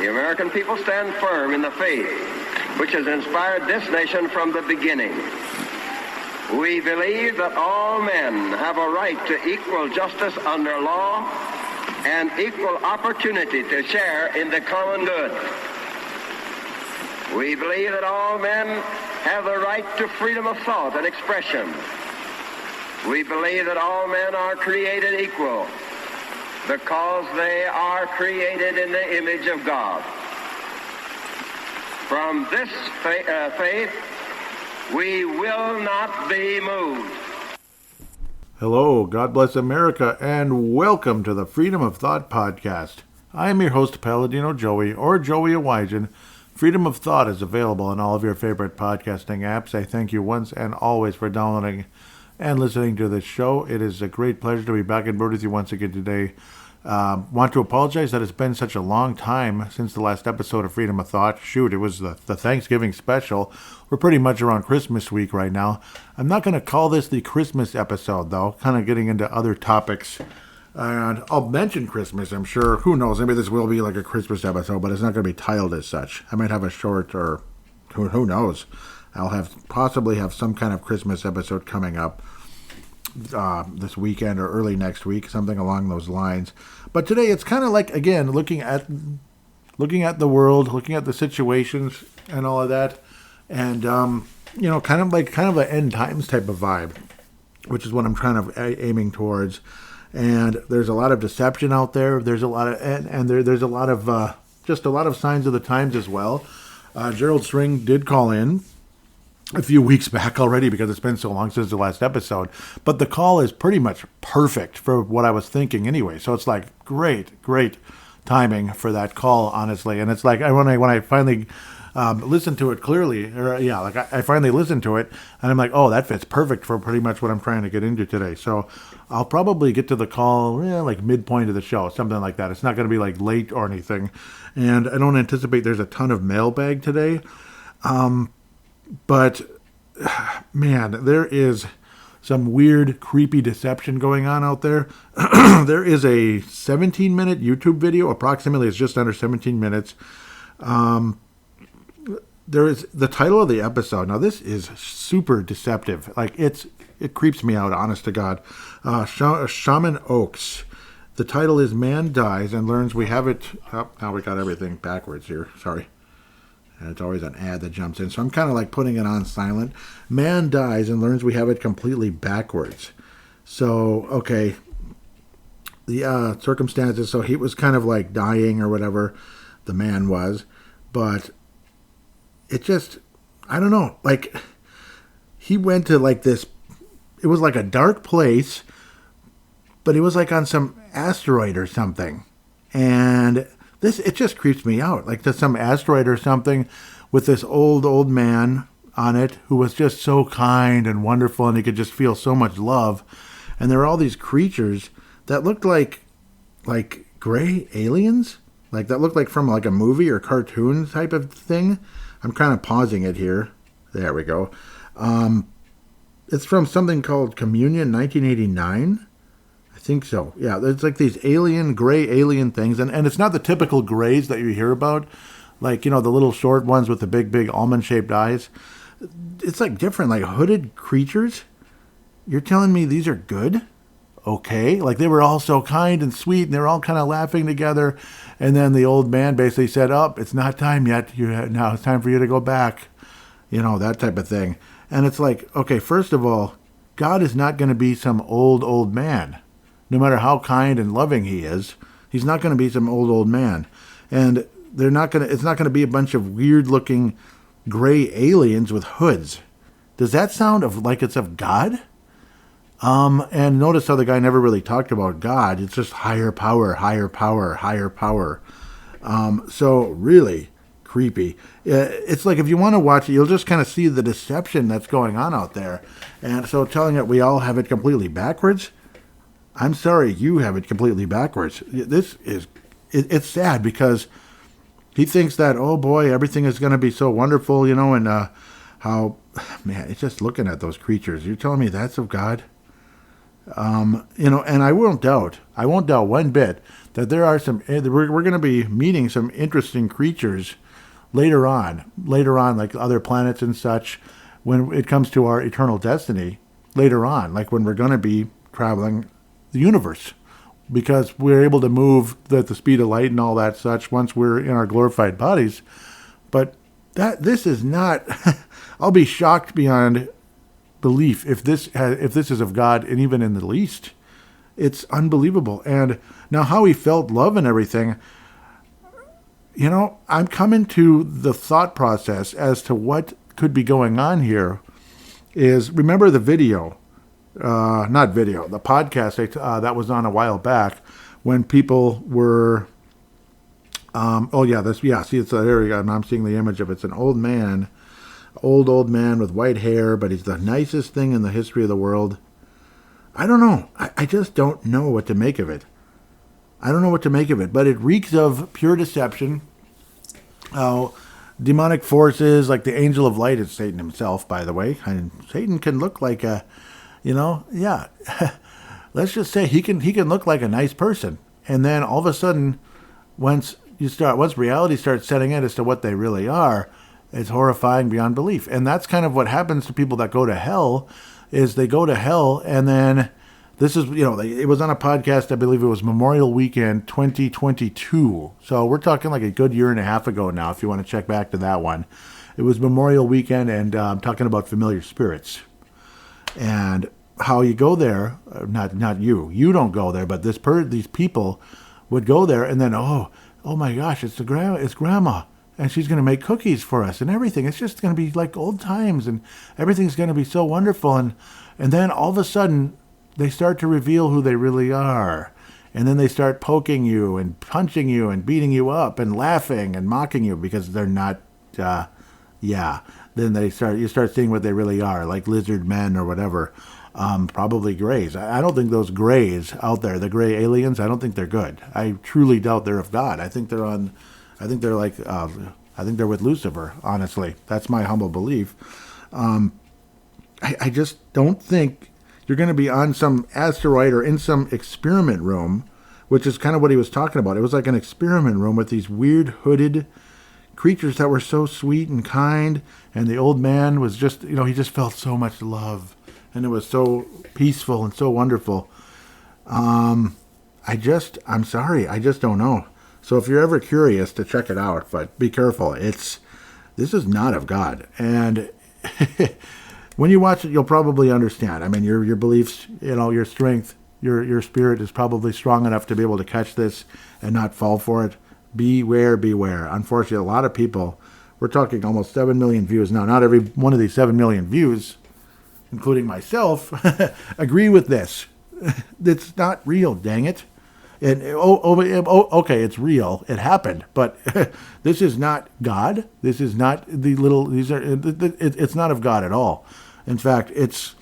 the American people stand firm in the faith which has inspired this nation from the beginning. We believe that all men have a right to equal justice under law and equal opportunity to share in the common good. We believe that all men have the right to freedom of thought and expression. We believe that all men are created equal because they are created in the image of God. From this faith, we will not be moved. Hello, God bless America, and welcome to the Freedom of Thought podcast. I am your host, Paladino Joey, or Joey Awajan. Freedom of Thought is available on all of your favorite podcasting apps. I thank you once and always for downloading and listening to this show. It is a great pleasure to be back in board with you once again today. Want to apologize that it's been such a long time since the last episode of Freedom of Thought. Shoot, it was the Thanksgiving special. We're pretty much around Christmas week right now. I'm not going to call this the Christmas episode, though. Kind of getting into other topics. And I'll mention Christmas, I'm sure. Who knows? Maybe this will be like a Christmas episode, but it's not going to be titled as such. I might have a short, or who knows? I'll possibly have some kind of Christmas episode coming up this weekend or early next week, something along those lines. But today it's kind of like, again, looking at the world, looking at the situations and all of that, and kind of an end times type of vibe, which is what I'm kind of aiming towards. And there's a lot of deception out there. There's a lot of there's a lot of just a lot of signs of the times as well. Gerald String did call in a few weeks back already because it's been so long since the last episode. But the call is pretty much perfect for what I was thinking anyway. So it's like great timing for that call, honestly. And it's like when I finally listened to it clearly, I finally listened to it, and I'm like, oh, that fits perfect for pretty much what I'm trying to get into today. So I'll probably get to the call like midpoint of the show, something like that. It's not going to be like late or anything. And I don't anticipate there's a ton of mailbag today. But, man, there is some weird, creepy deception going on out there. There is a 17-minute YouTube video. Approximately, it's just under 17 minutes. There is the title of the episode. Now, this is super deceptive. Like, it creeps me out, honest to God. Shaman Oaks. The title is Man Dies and Learns We Have It. Oh, now we got everything backwards here. Sorry. And it's always an ad that jumps in. So I'm kind of like putting it on silent. Man dies and learns we have it completely backwards. So, okay. The circumstances. So he was kind of like dying or whatever. The man was. But it just, I don't know. Like, he went to like this, it was like a dark place. But it was like on some asteroid or something. And it just creeps me out. Like there's some asteroid or something with this old man on it who was just so kind and wonderful, and he could just feel so much love. And there were all these creatures that looked like gray aliens, like that looked like from like a movie or cartoon type of thing. I'm kind of pausing it here. There we go. It's from something called Communion 1989. I think so. Yeah, there's like these gray alien things. And it's not the typical grays that you hear about. Like, the little short ones with the big almond-shaped eyes. It's like different, like hooded creatures. You're telling me these are good? Okay. Like they were all so kind and sweet, and they were all kind of laughing together. And then the old man basically said, oh, it's not time yet. Now it's time for you to go back. That type of thing. And it's like, okay, first of all, God is not going to be some old man. No matter how kind and loving he is, he's not going to be some old man. And it's not going to be a bunch of weird-looking gray aliens with hoods. Does that sound like it's of God? And notice how the guy never really talked about God. It's just higher power. So really creepy. It's like if you want to watch it, you'll just kind of see the deception that's going on out there. And so telling it we all have it completely backwards, I'm sorry, you have it completely backwards. It's sad because he thinks that, oh boy, everything is going to be so wonderful, and how, man, it's just looking at those creatures. You're telling me that's of God? And I won't doubt one bit that there are we're going to be meeting some interesting creatures later on, like other planets and such, when it comes to our eternal destiny later on, like when we're going to be traveling the universe, because we're able to move at the speed of light and all that such once we're in our glorified bodies. But this is not, I'll be shocked beyond belief if this is of God, and even in the least. It's unbelievable. And now how he felt love and everything, I'm coming to the thought process as to what could be going on here is, remember the video, the podcast that was on a while back when people were, see, it's there we go, and I'm seeing the image of it. It's an old man with white hair, but he's the nicest thing in the history of the world. I don't know. I just don't know what to make of it. But it reeks of pure deception. Demonic forces, like the angel of light is Satan himself, by the way. And Satan can look like let's just say he can look like a nice person. And then all of a sudden, once reality starts setting in as to what they really are, it's horrifying beyond belief. And that's kind of what happens to people that go to hell, is they go to hell, and then this is, it was on a podcast, I believe it was Memorial Weekend 2022. So we're talking like a good year and a half ago now, if you want to check back to that one. It was Memorial Weekend, and I'm talking about familiar spirits. And how you go there, not you don't go there, but these people would go there, and then, oh my gosh, it's grandma. And she's going to make cookies for us and everything. It's just going to be like old times, and everything's going to be so wonderful. And then all of a sudden, they start to reveal who they really are. And then they start poking you and punching you and beating you up and laughing and mocking you because they're not, Then you start seeing what they really are, like lizard men or whatever. Probably grays. I don't think those grays out there, the gray aliens, I don't think they're good. I truly doubt they're of God. I think they're with Lucifer, honestly. That's my humble belief. I just don't think you're going to be on some asteroid or in some experiment room, which is kind of what he was talking about. It was like an experiment room with these weird hooded creatures that were so sweet and kind. And the old man was just, he just felt so much love. And it was so peaceful and so wonderful. I'm sorry. I just don't know. So if you're ever curious, to check it out, but be careful. This is not of God. And when you watch it, you'll probably understand. I mean, your beliefs, your strength, your spirit is probably strong enough to be able to catch this and not fall for it. Beware. Unfortunately, a lot of people, we're talking almost 7 million views now. Not every one of these 7 million views, including myself, agree with this. It's not real, dang it. And okay, it's real. It happened, but this is not God. This is not it's not of God at all. In fact, it's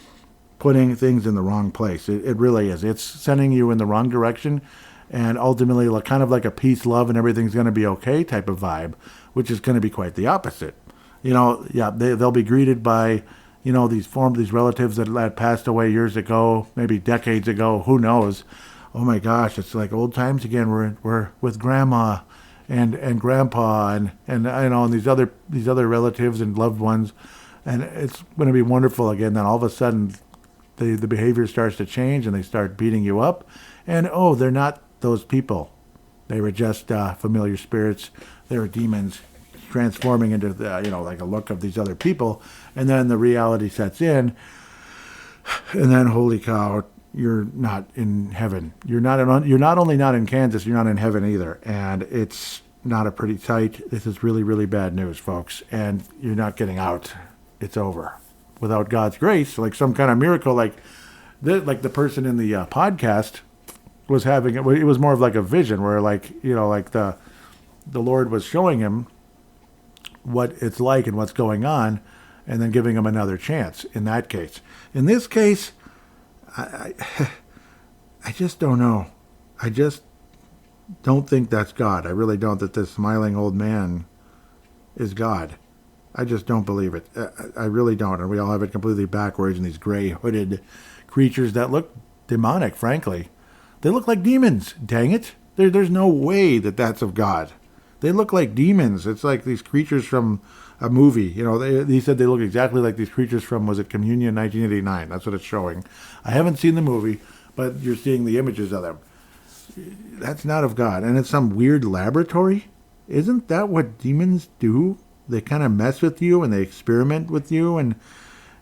putting things in the wrong place. It really is. It's sending you in the wrong direction, and ultimately, kind of like a peace, love, and everything's going to be okay type of vibe, which is going to be quite the opposite. They'll be greeted by, these relatives that had passed away years ago, maybe decades ago. Who knows? Oh my gosh, it's like old times again. We're with grandma and grandpa and these other relatives and loved ones, and it's going to be wonderful again. Then all of a sudden, the behavior starts to change, and they start beating you up, and they're not those people. They were just familiar spirits. They were demons transforming into like a look of these other people, and then the reality sets in, and then holy cow. You're not in heaven. You're not only not in Kansas, you're not in heaven either. And it's not a pretty sight. This is really, really bad news, folks. And you're not getting out. It's over. Without God's grace, like some kind of miracle, like the person in the podcast was having. It was more of like a vision where, the Lord was showing him what it's like and what's going on, and then giving him another chance. In that case, in this case. I just don't know. I just don't think that's God. I really don't, that this smiling old man is God. I just don't believe it. I really don't. And we all have it completely backwards, and these gray hooded creatures that look demonic, frankly. They look like demons, dang it. There's no way that that's of God. They look like demons. It's like these creatures from a movie. You know, he said they look exactly like these creatures from, was it Communion 1989? That's what it's showing. I haven't seen the movie, but you're seeing the images of them. That's not of God. And it's some weird laboratory. Isn't that what demons do? They kind of mess with you and they experiment with you. And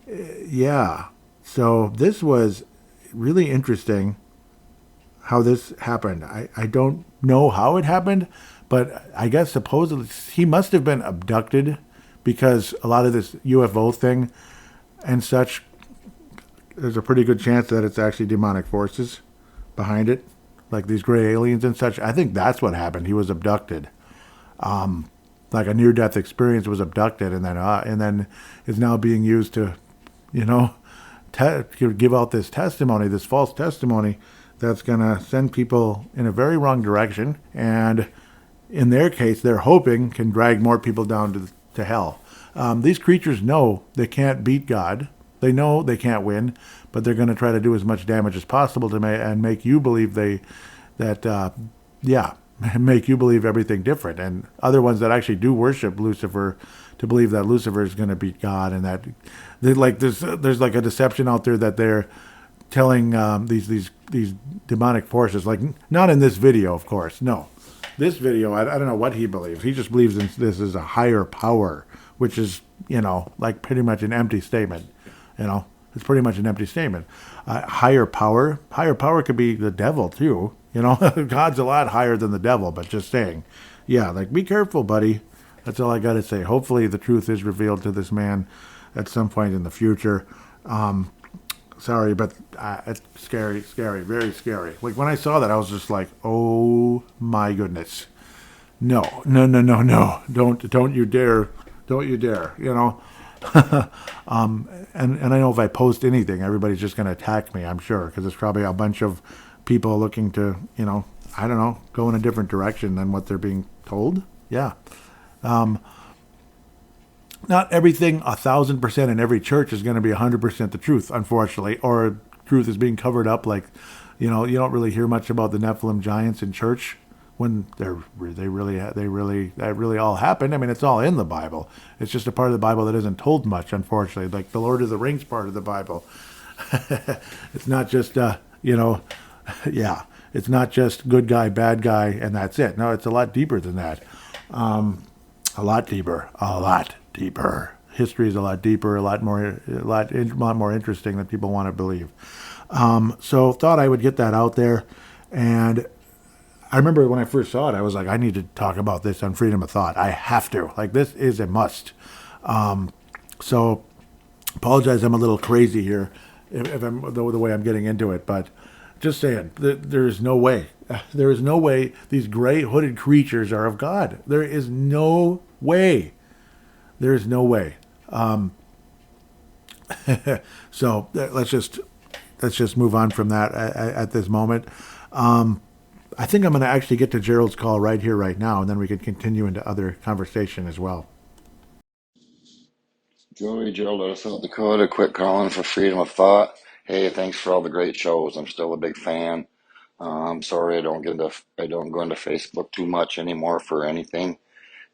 yeah. So this was really interesting how this happened. I don't know how it happened, but I guess supposedly he must have been abducted because a lot of this UFO thing and such, there's a pretty good chance that it's actually demonic forces behind it, like these gray aliens and such. I think that's what happened. He was abducted. Like a near-death experience, was abducted, and then is now being used to, you know, give out this testimony, this false testimony that's going to send people in a very wrong direction, and in their case, they're hoping can drag more people down to hell. These creatures know they can't beat God. They know they can't win, but they're going to try to do as much damage as possible to make you believe make you believe everything different. And other ones that actually do worship Lucifer to believe that Lucifer is going to beat God, and that there's like a deception out there that they're telling these demonic forces, like not in this video, of course. No, this video, I don't know what he believes. He just believes in this is a higher power, which is, you know, like pretty much an empty statement. You know, it's pretty much an empty statement. Higher power could be the devil too. You know, God's a lot higher than the devil, but just saying. Yeah, like, be careful, buddy. That's all I got to say. Hopefully the truth is revealed to this man at some point in the future. Sorry, but it's scary, very scary. Like, when I saw that, I was just like, oh, my goodness. No. Don't you dare. Don't you dare, you know. And I know if I post anything, everybody's just going to attack me, I'm sure, because it's probably a bunch of people looking to, you know, I don't know, go in a different direction than what they're being told. Yeah. Not everything 1,000% in every church is going to be 100% the truth, unfortunately, or truth is being covered up. Like, you know, you don't really hear much about the Nephilim giants in church when that really all happened. I mean, it's all in the Bible. It's just a part of the Bible that isn't told much, unfortunately. Like the Lord of the Rings part of the Bible. It's not just yeah, it's not just good guy, bad guy, and that's it. No, it's a lot deeper than that. A lot deeper. History is a lot deeper, a lot more interesting than people want to believe. So thought I would get that out there. And I remember when I first saw it, I was like, I need to talk about this on Freedom of Thought. I have to. Like, this is a must. So apologize, I'm a little crazy here if I'm the way I'm getting into it, but just saying, there is no way. There is no way these gray hooded creatures are of God. There is no way. There is no way. So let's just move on from that at this moment. I think I'm going to actually get to Gerald's call right here, right now, and then we can continue into other conversation as well. Joey, Gerald out of South Dakota, quick calling for Freedom of Thought. Hey, thanks for all the great shows. I'm still a big fan. I'm sorry I don't go into Facebook too much anymore for anything,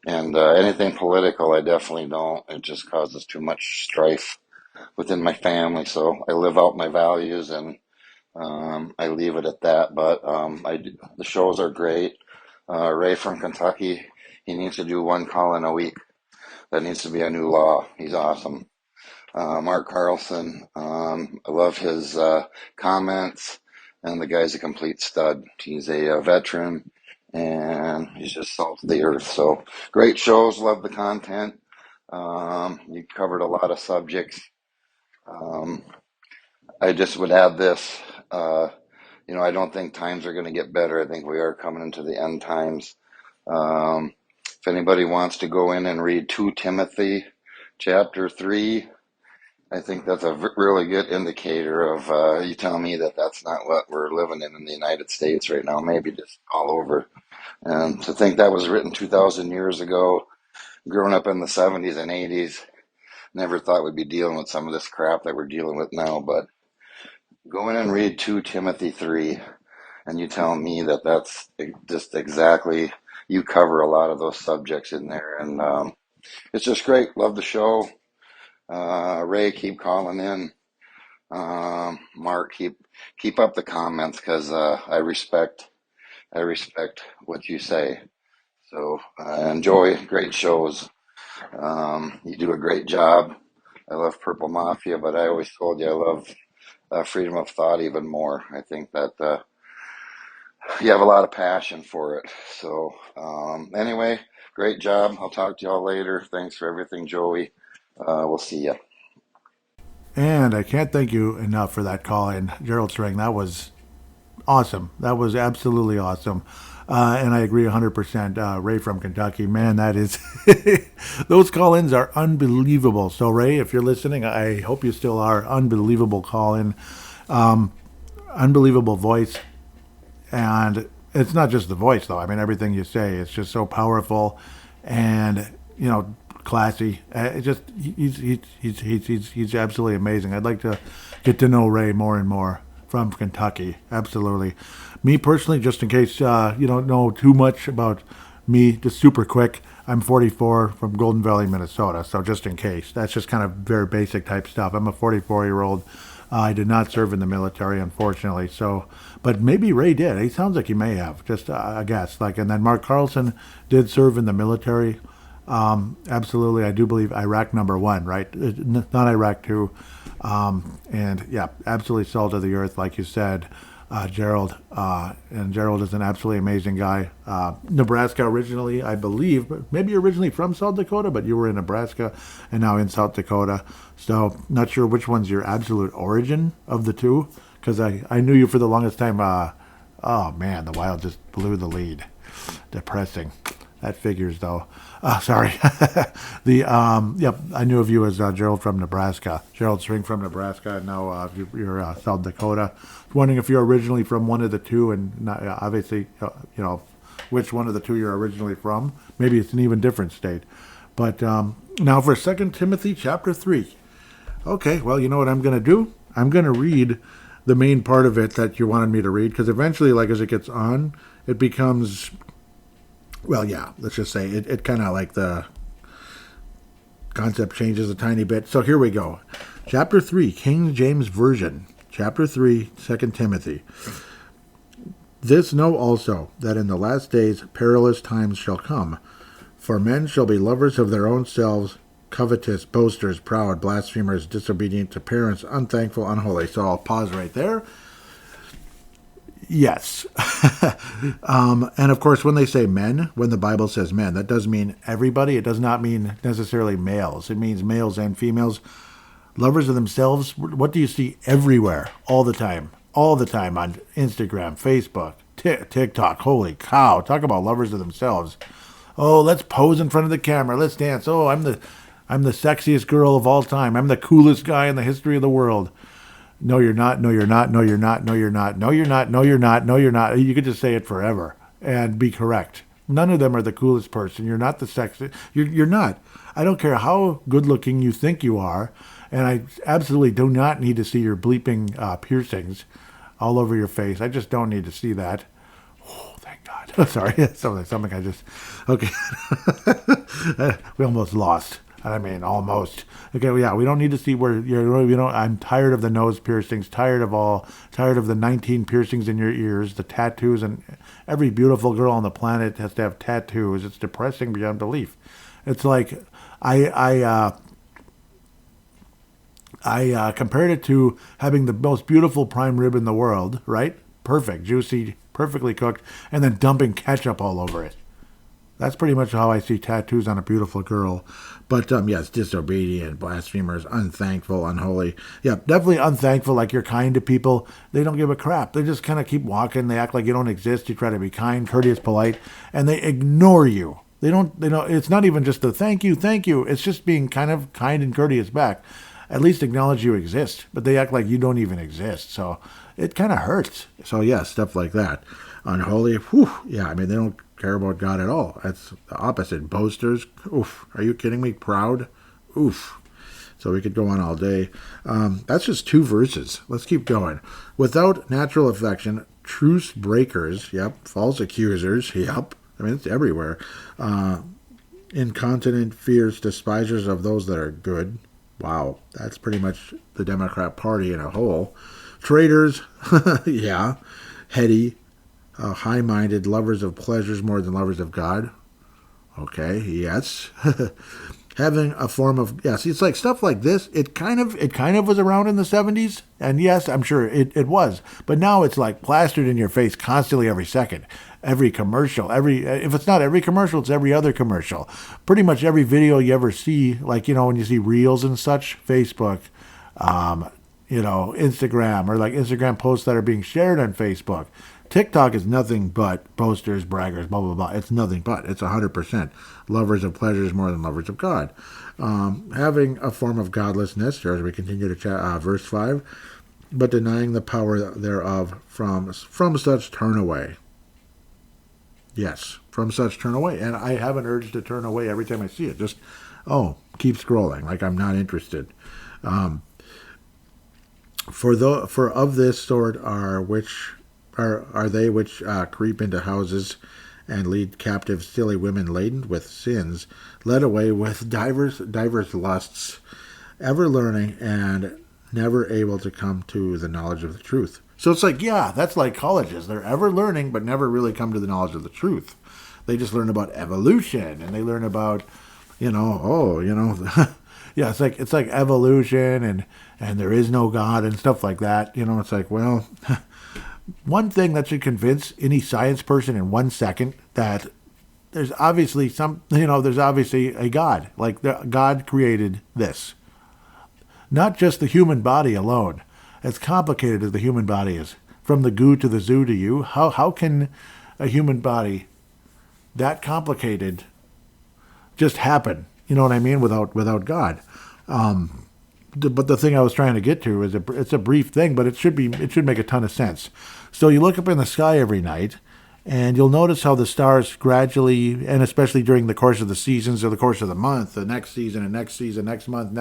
and anything political I definitely don't. It just causes too much strife within my family. So I live out my values, and I leave it at that. But the shows are great. Ray from Kentucky, he needs to do one call in a week. That needs to be a new law. He's awesome. Mark Carlson, I love his comments, and the guy's a complete stud. He's a veteran, and he's just salt of the earth. So great shows, love the content. You covered a lot of subjects. I just would add this, I don't think times are going to get better. I think we are coming into the end times. If anybody wants to go in and read 2 Timothy chapter 3, I think that's a really good indicator of you tell me that that's not what we're living in the United States right now, maybe just all over. And to think that was written 2,000 years ago, growing up in the 70s and 80s, never thought we'd be dealing with some of this crap that we're dealing with now. But Go in and read 2 Timothy 3, and you tell me that that's just exactly, you cover a lot of those subjects in there. And it's just great. Love the show. Ray, keep calling in. Mark, keep up the comments because I respect what you say. So enjoy great shows. You do a great job. I love Purple Mafia, but I always told you I love freedom of thought even more. I think that you have a lot of passion for it. So anyway, great job. I'll talk to y'all later. Thanks for everything, Joey. We'll see you. And I can't thank you enough for that call in, Gerald String. That was awesome. That was absolutely awesome. And I agree 100%. Ray from Kentucky, man, that is, those call ins are unbelievable. So, Ray, if you're listening, I hope you still are. Unbelievable call in, unbelievable voice. And it's not just the voice, though. I mean, everything you say is just so powerful and, classy. It just he's absolutely amazing. I'd like to get to know Ray more and more from Kentucky. Absolutely. Me personally, just in case you don't know too much about me, just super quick. I'm 44 from Golden Valley, Minnesota. So just in case, that's just kind of very basic type stuff. I'm a 44-year-old. I did not serve in the military, unfortunately. So, but maybe Ray did. He sounds like he may have. Just I guess. And then Mark Carlson did serve in the military. Absolutely, I do believe Iraq #1, right? Not Iraq 2. And yeah, absolutely salt of the earth, like you said, Gerald. And Gerald is an absolutely amazing guy. Nebraska originally, I believe, maybe originally from South Dakota, but you were in Nebraska and now in South Dakota. So not sure which one's your absolute origin of the two, because I knew you for the longest time. Oh man, the Wild just blew the lead. Depressing. That figures, though. Sorry. I knew of you as Gerald from Nebraska. Gerald String from Nebraska. And now you're South Dakota. Wondering if you're originally from one of the two, and not, obviously, which one of the two you're originally from. Maybe it's an even different state. But now for 2 Timothy chapter 3. Okay, well, you know what I'm going to do? I'm going to read the main part of it that you wanted me to read, because eventually, as it gets on, it becomes... Well, yeah, let's just say it kind of the concept changes a tiny bit. So here we go. Chapter 3, King James Version. Chapter 3, 2 Timothy. This know also, that in the last days perilous times shall come. For men shall be lovers of their own selves, covetous, boasters, proud, blasphemers, disobedient to parents, unthankful, unholy. So I'll pause right there. Yes. And of course, when they say men, when the Bible says men, that does mean everybody. It does not mean necessarily males. It means males and females. Lovers of themselves. What do you see everywhere? All the time on Instagram, Facebook, TikTok. Holy cow. Talk about lovers of themselves. Oh, let's pose in front of the camera. Let's dance. Oh, I'm the sexiest girl of all time. I'm the coolest guy in the history of the world. No, you're not. No, you're not. No, you're not. No, you're not. No, you're not. No, you're not. No, you're not. You could just say it forever and be correct. None of them are the coolest person. You're not the sexiest. You're not. I don't care how good looking you think you are. And I absolutely do not need to see your bleeping piercings all over your face. I just don't need to see that. Oh, thank God. Sorry. Something I just... Okay. We almost lost. I mean, almost. Okay, well, yeah, we don't need to see where I'm tired of the nose piercings, tired of the 19 piercings in your ears, the tattoos, and every beautiful girl on the planet has to have tattoos. It's depressing beyond belief. It's like I compared it to having the most beautiful prime rib in the world, right? Perfect, juicy, perfectly cooked, and then dumping ketchup all over it. That's pretty much how I see tattoos on a beautiful girl. But, yes, disobedient, blasphemers, unthankful, unholy. Yeah, definitely unthankful, like you're kind to people. They don't give a crap. They just kind of keep walking. They act like you don't exist. You try to be kind, courteous, polite, and they ignore you. They don't, it's not even just the thank you. It's just being kind and courteous back. At least acknowledge you exist. But they act like you don't even exist. So it kind of hurts. So, yeah, stuff like that. Unholy, whew, yeah, I mean, they don't care about God at all. That's the opposite. Boasters, oof. Are you kidding me? Proud, oof. So we could go on all day. That's just 2 verses. Let's keep going. Without natural affection, truce breakers, yep. False accusers, yep. I mean, it's everywhere. Incontinent, fierce, despisers of those that are good. Wow, that's pretty much the Democrat Party in a whole. Traitors, yeah. Heady, high-minded, lovers of pleasures more than lovers of God. Okay, yes. Having a form of, yes, it's like stuff like this. It kind of was around in the 70s, and yes, I'm sure it was. But now it's like plastered in your face constantly every second. Every commercial, if it's not every commercial, it's every other commercial. Pretty much every video you ever see, like, when you see reels and such, Facebook, Instagram, or like Instagram posts that are being shared on Facebook. TikTok is nothing but boasters, braggers, blah, blah, blah. It's nothing but. It's 100%. Lovers of pleasures more than lovers of God. Having a form of godlessness, as we continue to verse 5, but denying the power thereof, from such turn away. Yes, from such turn away. And I have an urge to turn away every time I see it. Just, keep scrolling, like I'm not interested. For of this sort are they which creep into houses and lead captive silly women laden with sins, led away with divers lusts, ever learning and never able to come to the knowledge of the truth. So it's like, yeah, that's like colleges. They're ever learning but never really come to the knowledge of the truth. They just learn about evolution, and they learn about, yeah, it's like evolution and there is no God and stuff like that. It's like, well, one thing that should convince any science person in 1 second that there's obviously there's obviously a God. Like, God created this. Not just the human body alone. As complicated as the human body is, from the goo to the zoo to you, how can a human body that complicated just happen? You know what I mean? Without God. But the thing I was trying to get to is it's a brief thing, but it should make a ton of sense. So you look up in the sky every night, and you'll notice how the stars gradually, and especially during the course of the seasons or the course of the month, the next season and next season, next month,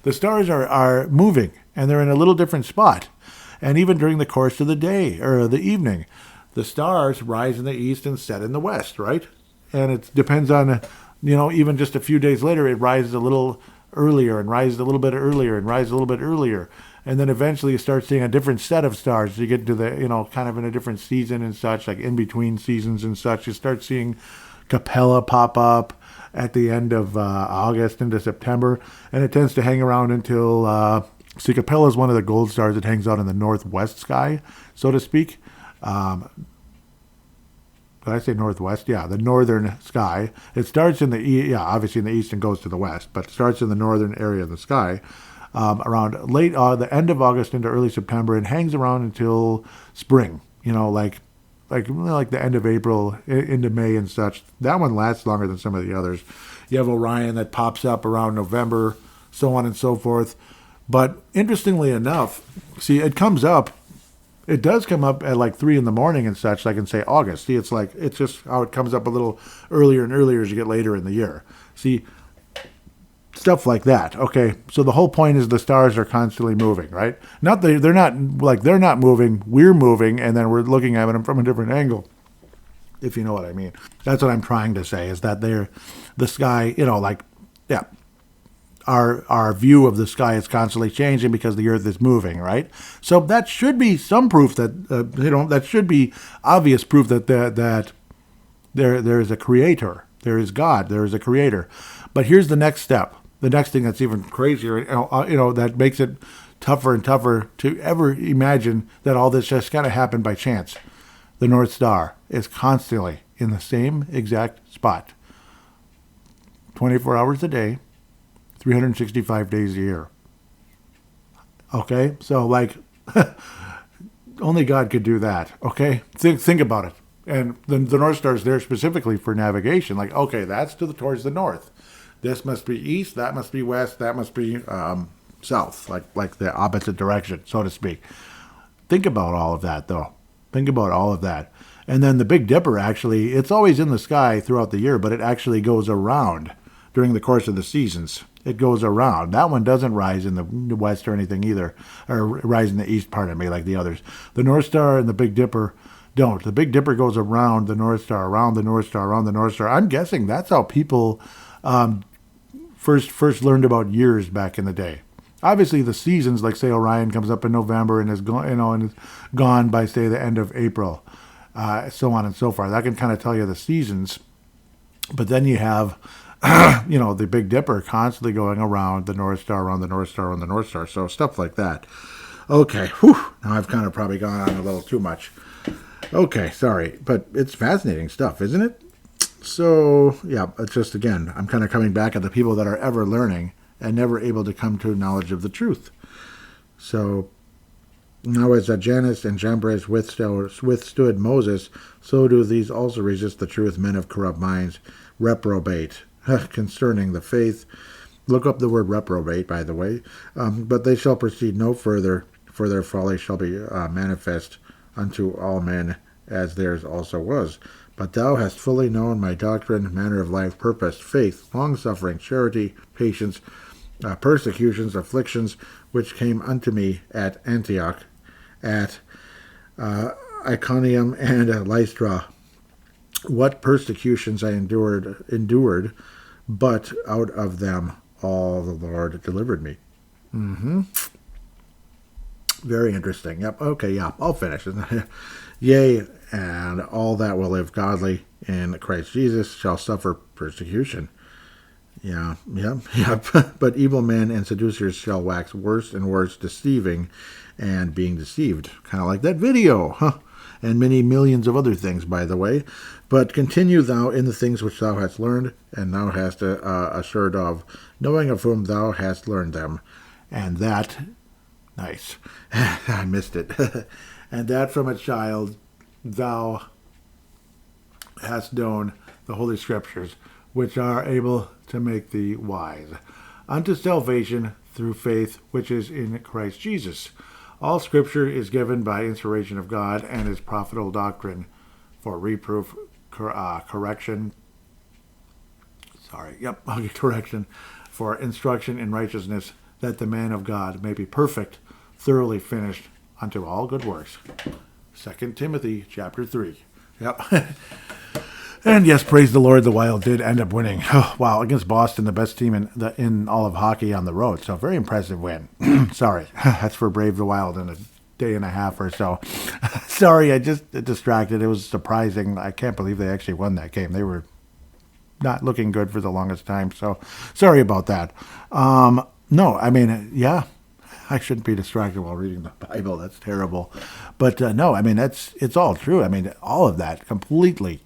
the stars are moving, and they're in a little different spot. And even during the course of the day or the evening, the stars rise in the east and set in the west, right? And it depends on, even just a few days later, it rises a little earlier and rises a little bit earlier and rises a little bit earlier. And then eventually you start seeing a different set of stars. You get to the, kind of in a different season and such, like in between seasons and such. You start seeing Capella pop up at the end of August into September. And it tends to hang around until, Capella is one of the gold stars that hangs out in the northwest sky, so to speak. Did I say northwest? Yeah, the northern sky. It starts in the obviously in the east and goes to the west, but it starts in the northern area of the sky around the end of August into early September, and hangs around until spring. Like the end of April into May and such. That one lasts longer than some of the others. You have Orion that pops up around November, so on and so forth. But interestingly enough, see, it does come up at like 3 a.m. and such, like in, say, August. See, it's just how it comes up a little earlier and earlier as you get later in the year. See, stuff like that. Okay, so the whole point is the stars are constantly moving, right? They're not moving, we're moving, and then we're looking at them from a different angle, if you know what I mean. That's what I'm trying to say, is that the sky, our view of the sky is constantly changing because the earth is moving, right? So that should be some proof that, that should be obvious proof that there is a creator. There is God. There is a creator. But here's the next step. The next thing that's even crazier, that makes it tougher and tougher to ever imagine that all this just kind of happened by chance. The North Star is constantly in the same exact spot. 24 hours a day, 365 days a year. Okay? So, only God could do that. Okay? Think about it. And the North Star is there specifically for navigation. Like, okay, that's towards the north. This must be east, that must be west, that must be south, like the opposite direction, so to speak. Think about all of that, though. Think about all of that. And then the Big Dipper, actually, it's always in the sky throughout the year, but it actually goes around during the course of the seasons. It goes around. That one doesn't rise in the west or anything either, or rise in the east, pardon me, like the others. The North Star and the Big Dipper don't. The Big Dipper goes around the North Star, around the North Star, around the North Star. I'm guessing that's how people first learned about years back in the day. Obviously, the seasons, like say Orion comes up in November and is gone, and is gone by say the end of April, so on and so forth. That can kind of tell you the seasons. But then you have, the Big Dipper constantly going around the North Star, around the North Star, around the North Star. So stuff like that. Okay, whew, now I've kind of probably gone on a little too much. Okay, sorry, but it's fascinating stuff, isn't it? So, yeah, it's just, again, I'm kind of coming back at the people that are ever learning and never able to come to knowledge of the truth. So, now as Janus and Jambres withstood Moses, so do these also resist the truth, men of corrupt minds, reprobate concerning the faith. Look up the word reprobate, by the way. But they shall proceed no further, for their folly shall be manifest unto all men, as theirs also was. But thou hast fully known my doctrine, manner of life, purpose, faith, long-suffering, charity, patience, persecutions, afflictions, which came unto me at Antioch, at Iconium, and Lystra. What persecutions I endured, but out of them all the Lord delivered me. Very interesting. Yep. Okay. Yeah. I'll finish. Yea, and all that will live godly in Christ Jesus shall suffer persecution. Yeah. But evil men and seducers shall wax worse and worse, deceiving and being deceived. Kind of like that video, and many millions of other things, by the way. But continue thou in the things which thou hast learned, and thou hast assured of, knowing of whom thou hast learned them. And that, nice, I missed it. And that from a child thou hast known the Holy Scriptures, which are able to make thee wise, unto salvation through faith which is in Christ Jesus. All Scripture is given by inspiration of God and is profitable doctrine for reproof, correction, for instruction in righteousness, that the man of God may be perfect, thoroughly finished unto all good works. 2 Timothy chapter 3. Yep. And yes, praise the Lord, the Wild did end up winning. Oh, wow, against Boston, the best team in all of hockey on the road. So very impressive win. Sorry, that's for Brave the Wild in a day and a half or so. Sorry, I just distracted. It was surprising. I can't believe they actually won that game. They were not looking good for the longest time. So sorry about that. No, I mean, yeah, I shouldn't be distracted while reading the Bible. That's terrible. But no, I mean, it's all true. I mean, all of that completely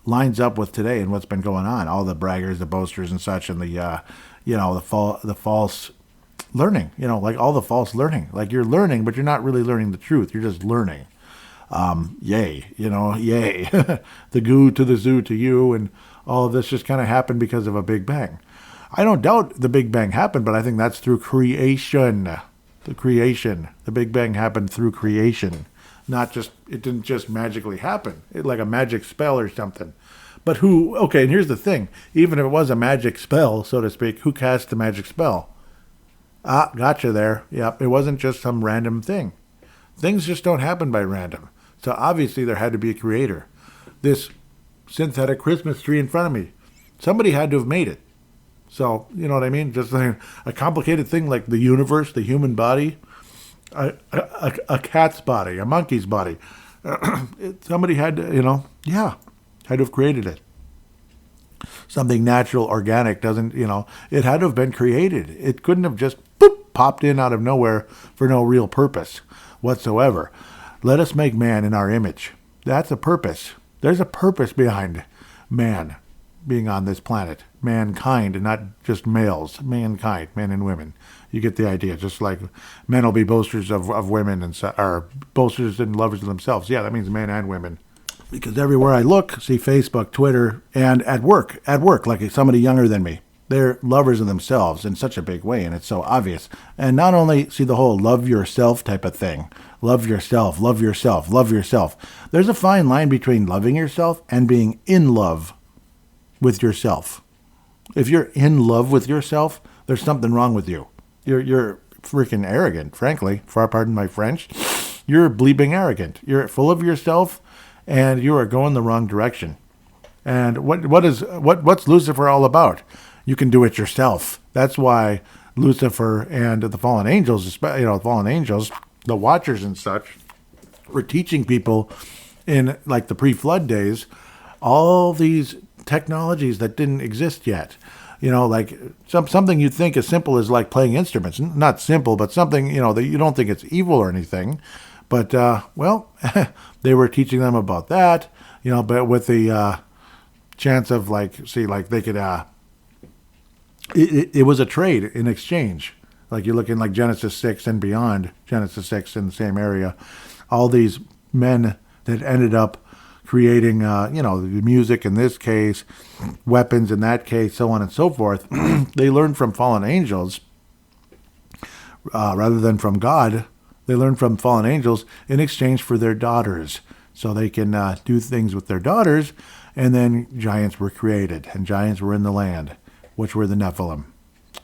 lines up with today and what's been going on. All the braggers, the boasters and such, and the false learning, like all the false learning. Like you're learning, but you're not really learning the truth. You're just learning. Yay. The goo to the zoo to you, and all of this just kind of happened because of a Big Bang. I don't doubt the Big Bang happened, but I think that's through creation. The Big Bang happened through creation. It didn't just magically happen. Like a magic spell or something. But and here's the thing. Even if it was a magic spell, so to speak, who cast the magic spell? Gotcha there. Yep, it wasn't just some random thing. Things just don't happen by random. So obviously there had to be a creator. This synthetic Christmas tree in front of me, somebody had to have made it. So, you know what I mean? Just like a complicated thing like the universe, the human body, a cat's body, a monkey's body. Somebody had to, had to have created it. Something natural, organic it had to have been created. It couldn't have just popped in out of nowhere for no real purpose whatsoever. Let us make man in our image. That's a purpose. There's a purpose behind man being on this planet. Mankind, and not just males. Mankind, men and women. You get the idea. Just like men will be boasters of women or boasters and lovers of themselves. Yeah, that means men and women. Because everywhere I look, see Facebook, Twitter, and at work, like somebody younger than me, they're lovers of themselves in such a big way, and it's so obvious. And not only see the whole love yourself type of thing. Love yourself, love yourself, love yourself. There's a fine line between loving yourself and being in love with yourself. If you're in love with yourself, there's something wrong with you. You're freaking arrogant, frankly. Pardon my French. You're bleeping arrogant. You're full of yourself, and you are going the wrong direction. And what's Lucifer all about? You can do it yourself. That's why Lucifer and the fallen angels, the Watchers and such, were teaching people in like the pre-flood days all these technologies that didn't exist yet. Like something you'd think as simple as like playing instruments. Not simple, but something, that you don't think it's evil or anything. But, they were teaching them about that, but with the chance of they could, it was a trade in exchange. Like you're looking like Genesis 6 and beyond, Genesis 6 in the same area. All these men that ended up creating, the music in this case, weapons in that case, so on and so forth. They learned from fallen angels rather than from God. They learned from fallen angels in exchange for their daughters. So they can do things with their daughters, and then giants were created, and giants were in the land, which were the Nephilim.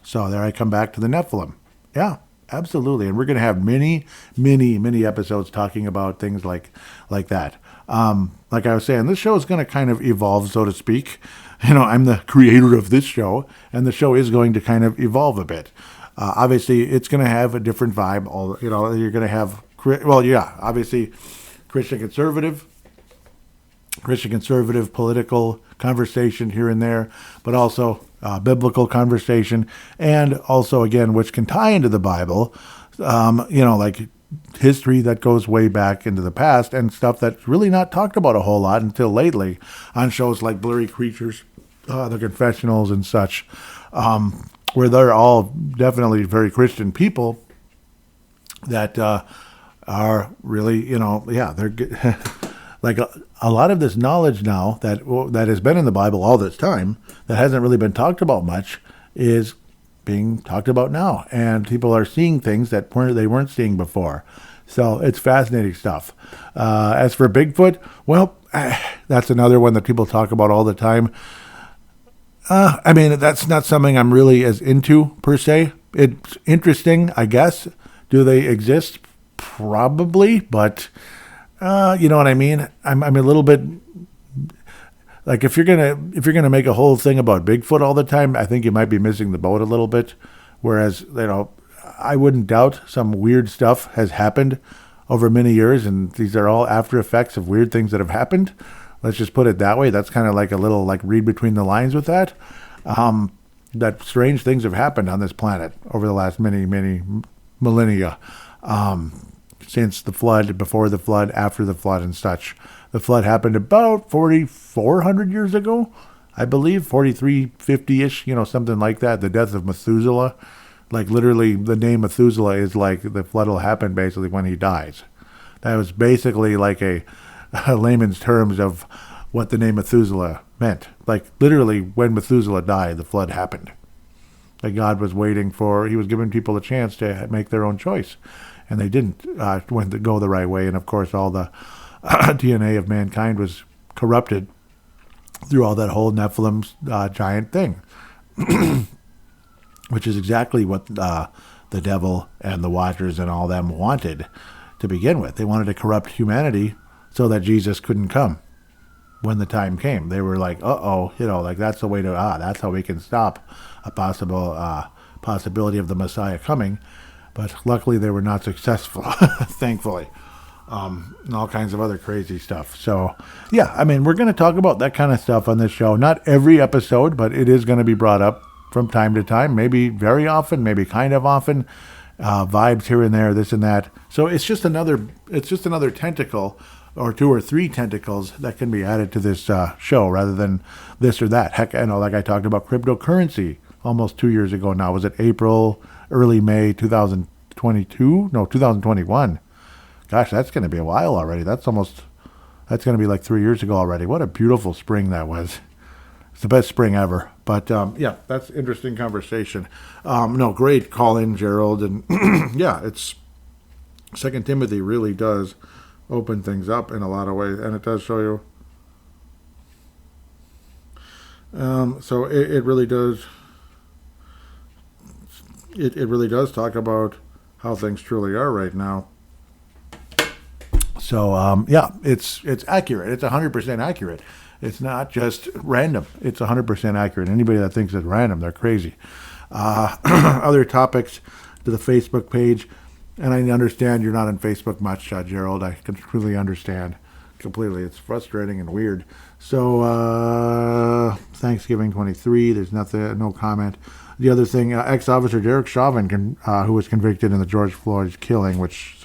So there I come back to the Nephilim. Yeah, absolutely. And we're going to have many, many, many episodes talking about things like that. Like I was saying, this show is going to kind of evolve, so to speak. I'm the creator of this show, and the show is going to kind of evolve a bit. Obviously, it's going to have a different vibe. You're going to have, obviously, Christian conservative political conversation here and there, but also biblical conversation, and also, again, which can tie into the Bible, like history that goes way back into the past and stuff that's really not talked about a whole lot until lately on shows like Blurry Creatures, The Confessionals and such, where they're all definitely very Christian people that are really, they're like a lot of this knowledge now that has been in the Bible all this time that hasn't really been talked about much is being talked about now, and people are seeing things that they weren't seeing before. So it's fascinating stuff. As for Bigfoot, well, that's another one that people talk about all the time. That's not something I'm really as into per se. It's interesting, I guess. Do they exist? Probably, but you know what I mean? I'm a little bit like if you're gonna make a whole thing about Bigfoot all the time, I think you might be missing the boat a little bit. Whereas, I wouldn't doubt some weird stuff has happened over many years, and these are all after effects of weird things that have happened. Let's just put it that way. That's kind of like a little read between the lines with that. That strange things have happened on this planet over the last many, many millennia. Since the flood, before the flood, after the flood and such. The flood happened about 4,400 years ago, I believe, 4350-ish, something like that. The death of Methuselah. Like literally the name Methuselah is like the flood will happen basically when he dies. That was basically like a layman's terms of what the name Methuselah meant. Like literally when Methuselah died, the flood happened. Like God was he was giving people a chance to make their own choice. And they didn't go the right way. And of course, all the DNA of mankind was corrupted through all that whole Nephilim giant thing, which is exactly what the devil and the Watchers and all them wanted to begin with. They wanted to corrupt humanity so that Jesus couldn't come when the time came. They were like, that's the way that's how we can stop a possibility of the Messiah coming. But luckily they were not successful, thankfully, and all kinds of other crazy stuff. So, yeah, we're going to talk about that kind of stuff on this show. Not every episode, but it is going to be brought up from time to time, maybe very often, maybe kind of often, vibes here and there, this and that. So it's just another tentacle or two or three tentacles that can be added to this show rather than this or that. Heck, like I talked about cryptocurrency almost 2 years ago now. Was it early May 2022? No, 2021. Gosh, that's going to be a while already. That's going to be like 3 years ago already. What a beautiful spring that was. It's the best spring ever. But, yeah, that's interesting conversation. Great call in, Gerald. And, yeah, it's 2 Timothy really does open things up in a lot of ways. And it does show you So it really does. It really does talk about how things truly are right now. So yeah, it's accurate. It's 100% accurate. It's not just random. It's 100% accurate. Anybody that thinks it's random, they're crazy. Other topics to the Facebook page, and I understand you're not on Facebook much, Gerald. I completely understand. Completely. It's frustrating and weird. So Thanksgiving 23. There's nothing. No comment. The other thing, ex-officer Derek Chauvin, who was convicted in the George Floyd killing, which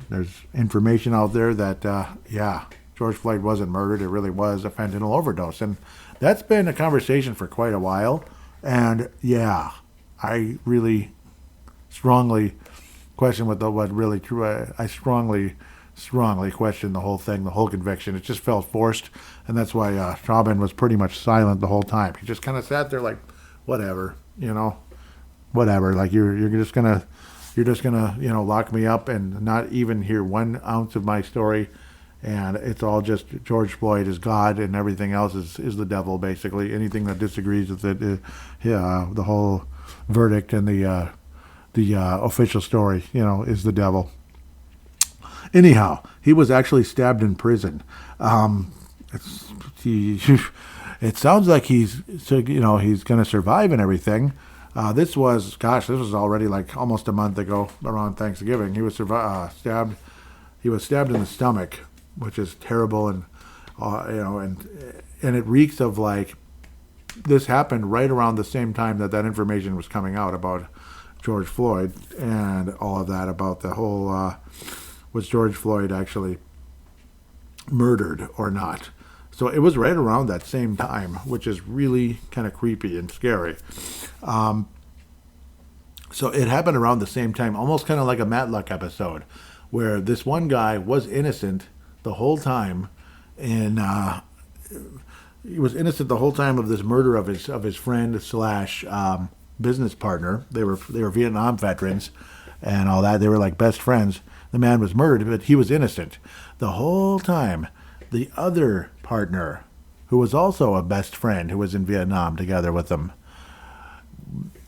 there's information out there that, George Floyd wasn't murdered. It really was a fentanyl overdose. And that's been a conversation for quite a while. And, yeah, I really strongly question what really true. I strongly question the whole thing, the whole conviction. It just felt forced. And that's why Chauvin was pretty much silent the whole time. He just kind of sat there like, whatever, whatever. Like, you're just going to lock me up and not even hear 1 ounce of my story, and it's all just George Floyd is God and everything else is the devil, basically. Anything that disagrees with it, the whole verdict and the official story, is the devil. Anyhow, he was actually stabbed in prison. It sounds like he's going to survive and everything. This was already like almost a month ago, around Thanksgiving. He was stabbed. He was stabbed in the stomach, which is terrible, and and it reeks of like this happened right around the same time that information was coming out about George Floyd and all of that about the whole was George Floyd actually murdered or not. So it was right around that same time, which is really kind of creepy and scary. So it happened around the same time, almost kind of like a Matlock episode, where this one guy was innocent the whole time, and he was innocent the whole time of this murder of his friend slash business partner. They were Vietnam veterans, and all that. They were like best friends. The man was murdered, but he was innocent the whole time. The other partner, who was also a best friend, who was in Vietnam together with them,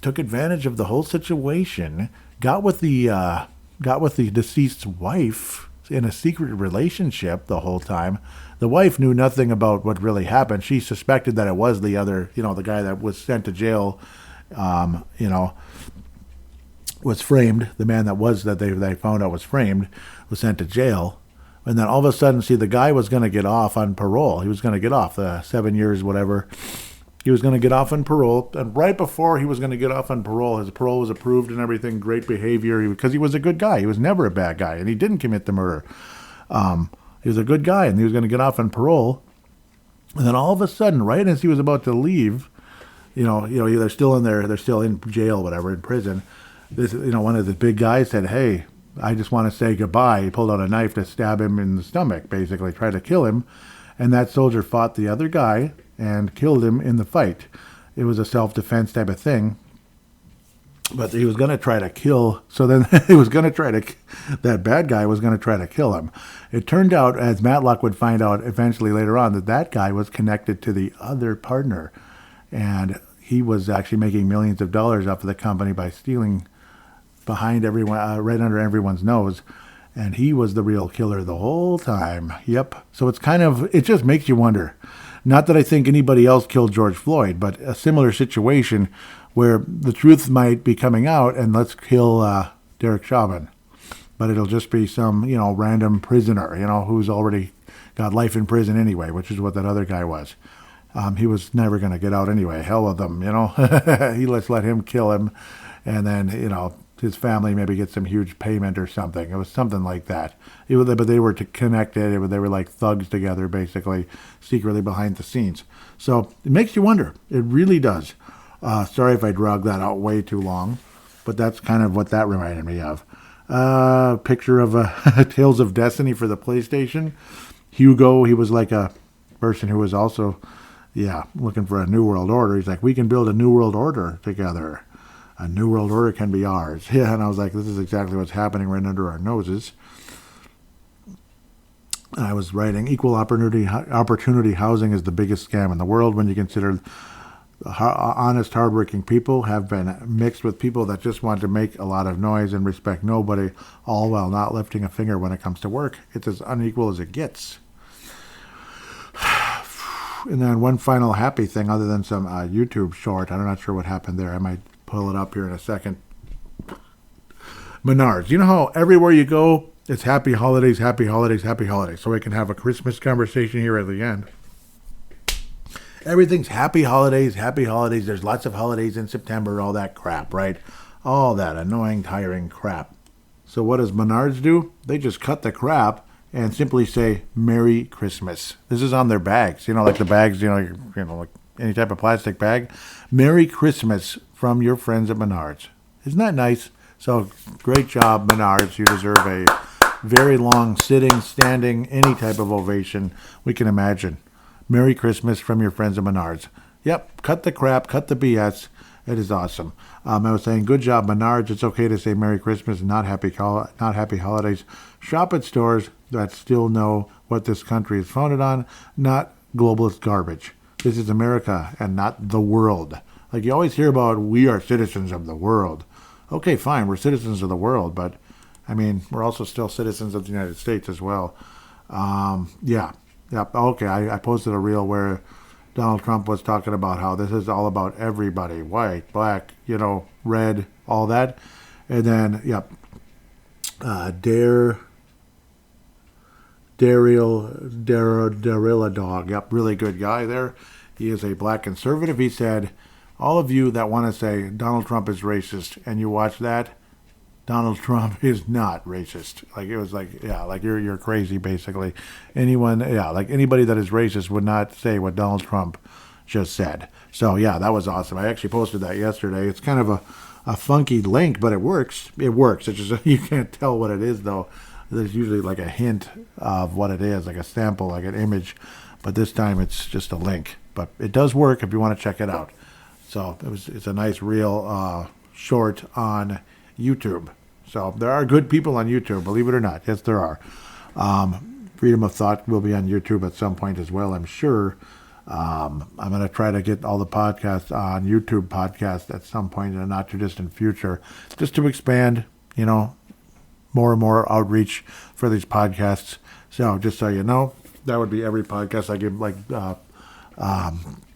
took advantage of the whole situation, got with the deceased's wife in a secret relationship the whole time. The wife knew nothing about what really happened. She suspected that it was the other, the guy that was sent to jail, was framed. The man that they found out was framed was sent to jail. And then all of a sudden, the guy was going to get off on parole. He was going to get off 7 years, whatever. He was going to get off on parole. And right before he was going to get off on parole, his parole was approved and everything, great behavior, because he was a good guy. He was never a bad guy, and he didn't commit the murder. He was a good guy, and he was going to get off on parole. And then all of a sudden, right as he was about to leave, they're still in there, they're still in jail, whatever, in prison. One of the big guys said, "Hey, I just want to say goodbye." He pulled out a knife to stab him in the stomach, basically, tried to kill him. And that soldier fought the other guy and killed him in the fight. It was a self-defense type of thing. But he was going to try to kill, so then that bad guy was going to try to kill him. It turned out, as Matlock would find out eventually later on, that guy was connected to the other partner. And he was actually making millions of dollars off of the company by stealing behind everyone, right under everyone's nose. And he was the real killer the whole time. Yep. So it just makes you wonder. Not that I think anybody else killed George Floyd, but a similar situation where the truth might be coming out, and let's kill Derek Chauvin. But it'll just be some, random prisoner, who's already got life in prison anyway, which is what that other guy was. He was never going to get out anyway. Hell with him, Let's let him kill him, and then, his family maybe get some huge payment or something. It was something like that. But they were connected. They were like thugs together, basically, secretly behind the scenes. So it makes you wonder. It really does. Sorry if I drug that out way too long, but that's kind of what that reminded me of. Picture of Tales of Destiny for the PlayStation. Hugo, he was like a person who was also, looking for a new world order. He's like, we can build a new world order together. A new world order can be ours. Yeah, and I was like, this is exactly what's happening right under our noses. I was writing, equal opportunity housing is the biggest scam in the world when you consider honest, hardworking people have been mixed with people that just want to make a lot of noise and respect nobody, all while not lifting a finger when it comes to work. It's as unequal as it gets. And then one final happy thing, other than some YouTube short. I'm not sure what happened there. I might pull it up here in a second. Menards. You know how everywhere you go, it's happy holidays, happy holidays, happy holidays. So we can have a Christmas conversation here at the end. Everything's happy holidays, happy holidays. There's lots of holidays in September, all that crap, right? All that annoying, tiring crap. So what does Menards do? They just cut the crap and simply say, Merry Christmas. This is on their bags. You know, like the bags, like any type of plastic bag. Merry Christmas from your friends at Menards. Isn't that nice? So great job, Menards. You deserve a very long sitting, standing, any type of ovation we can imagine. Merry Christmas from your friends at Menards. Yep, cut the crap, cut the BS. It is awesome. I was saying, good job, Menards. It's okay to say Merry Christmas and not happy holidays. Shop at stores that still know what this country is founded on, not globalist garbage. This is America and not the world. Like you always hear about, we are citizens of the world. Okay, fine, we're citizens of the world, but I mean, we're also still citizens of the United States as well. Yeah. Okay, I posted a reel where Donald Trump was talking about how this is all about everybody, white, black, red, all that. And then, Darilla Dog. Yep, really good guy there. He is a black conservative. He said, all of you that want to say Donald Trump is racist and you watch that, Donald Trump is not racist. Like it was like you're crazy basically. Anybody that is racist would not say what Donald Trump just said. So yeah, that was awesome. I actually posted that yesterday. It's kind of a funky link, but it works. It works. It's just you can't tell what it is though. There's usually like a hint of what it is, like a sample, like an image, but this time it's just a link. But it does work if you want to check it out. So it's a nice real short on YouTube. So there are good people on YouTube, believe it or not. Yes, there are. Freedom of Thought will be on YouTube at some point as well, I'm sure. I'm going to try to get all the podcasts on YouTube podcasts at some point in a not too distant future, just to expand, more and more outreach for these podcasts. So just so you know, that would be every podcast I give, like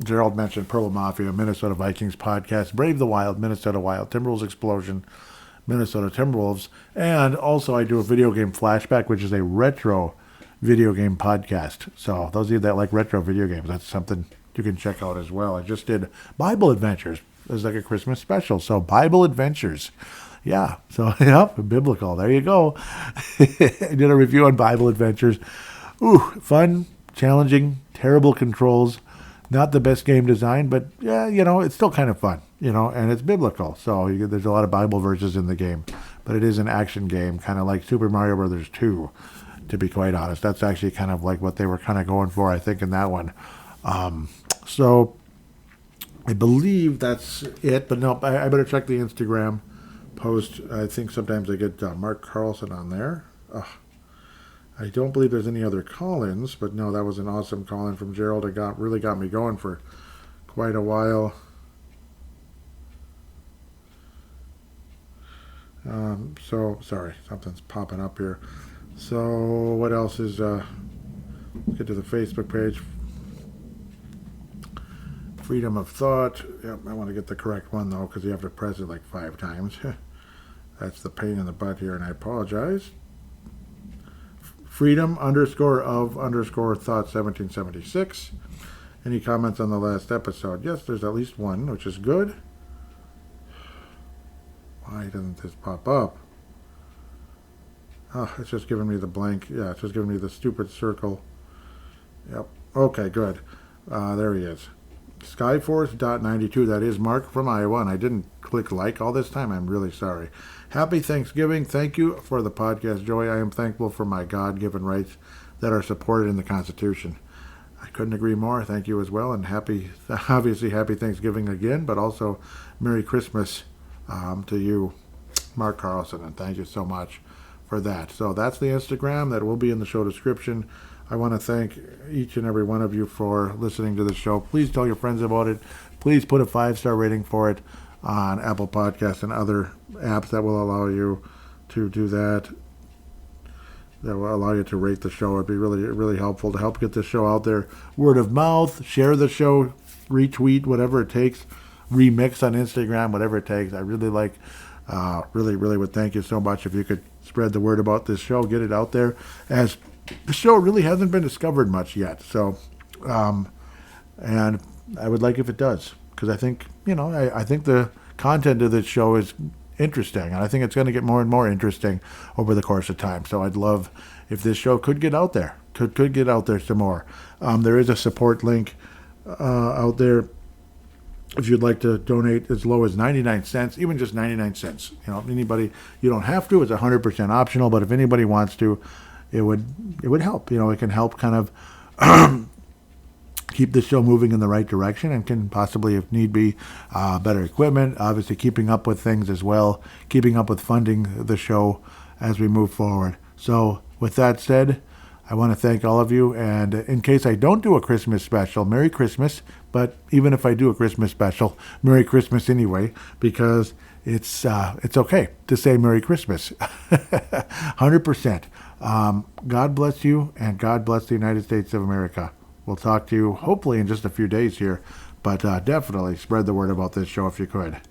Gerald mentioned, Purple Mafia, Minnesota Vikings podcast, Brave the Wild, Minnesota Wild, Timberwolves Explosion, Minnesota Timberwolves, and also I do a video game flashback, which is a retro video game podcast. So those of you that like retro video games, that's something you can check out as well. I just did Bible Adventures. It was like a Christmas special. So Bible Adventures. Yeah. So, biblical. There you go. I did a review on Bible Adventures. Ooh, fun, challenging, terrible controls. Not the best game design, but yeah, it's still kind of fun, and it's biblical. So there's a lot of Bible verses in the game, but it is an action game, kind of like Super Mario Brothers 2, to be quite honest. That's actually kind of like what they were kind of going for, I think, in that one. So I believe that's it, but no, I better check the Instagram post. I think sometimes I get Mark Carlson on there. I don't believe there's any other call-ins, but no, that was an awesome call-in from Gerald. It really got me going for quite a while. So, sorry, something's popping up here. So, what else is, let's get to the Facebook page. Freedom of Thought. Yep, I want to get the correct one, though, because you have to press it like 5 times. That's the pain in the butt here, and I apologize. Freedom_of_thought 1776. Any comments on the last episode? Yes, there's at least one, which is good. Why doesn't this pop up? Oh, it's just giving me the blank. Yeah, it's just giving me the stupid circle. Yep. Okay, good. There he is. Skyforce.92. That is Mark from Iowa, and I didn't click like all this time. I'm really sorry. Happy Thanksgiving. Thank you for the podcast, Joey. I am thankful for my God-given rights that are supported in the Constitution. I couldn't agree more. Thank you as well, and obviously happy Thanksgiving again, but also Merry Christmas to you, Mark Carlson, and thank you so much for that. So that's the Instagram. That will be in the show description. I want to thank each and every one of you for listening to the show. Please tell your friends about it. Please put a 5-star rating for it on Apple Podcasts and other apps that will allow you to do that. That will allow you to rate the show. It'd be really, really helpful to help get the show out there. Word of mouth, share the show, retweet, whatever it takes. Remix on Instagram, whatever it takes. I really really would thank you so much if you could spread the word about this show, get it out there, as the show really hasn't been discovered much yet. So, and I would like if it does, because I think, I think the content of this show is interesting, and I think it's going to get more and more interesting over the course of time. So I'd love if this show could get out there, could get out there some more. There is a support link out there if you'd like to donate as low as 99 cents, even just 99 cents. Anybody, you don't have to. It's 100% optional, but if anybody wants to, it would help. It can help kind of keep the show moving in the right direction, and can possibly, if need be, better equipment, obviously keeping up with things as well, keeping up with funding the show as we move forward. So with that said, I want to thank all of you, and in case I don't do a Christmas special, Merry Christmas. But even if I do a Christmas special, Merry Christmas anyway, because it's okay to say Merry Christmas. 100%. God bless you, and God bless the United States of America. We'll talk to you hopefully in just a few days here, but definitely spread the word about this show if you could.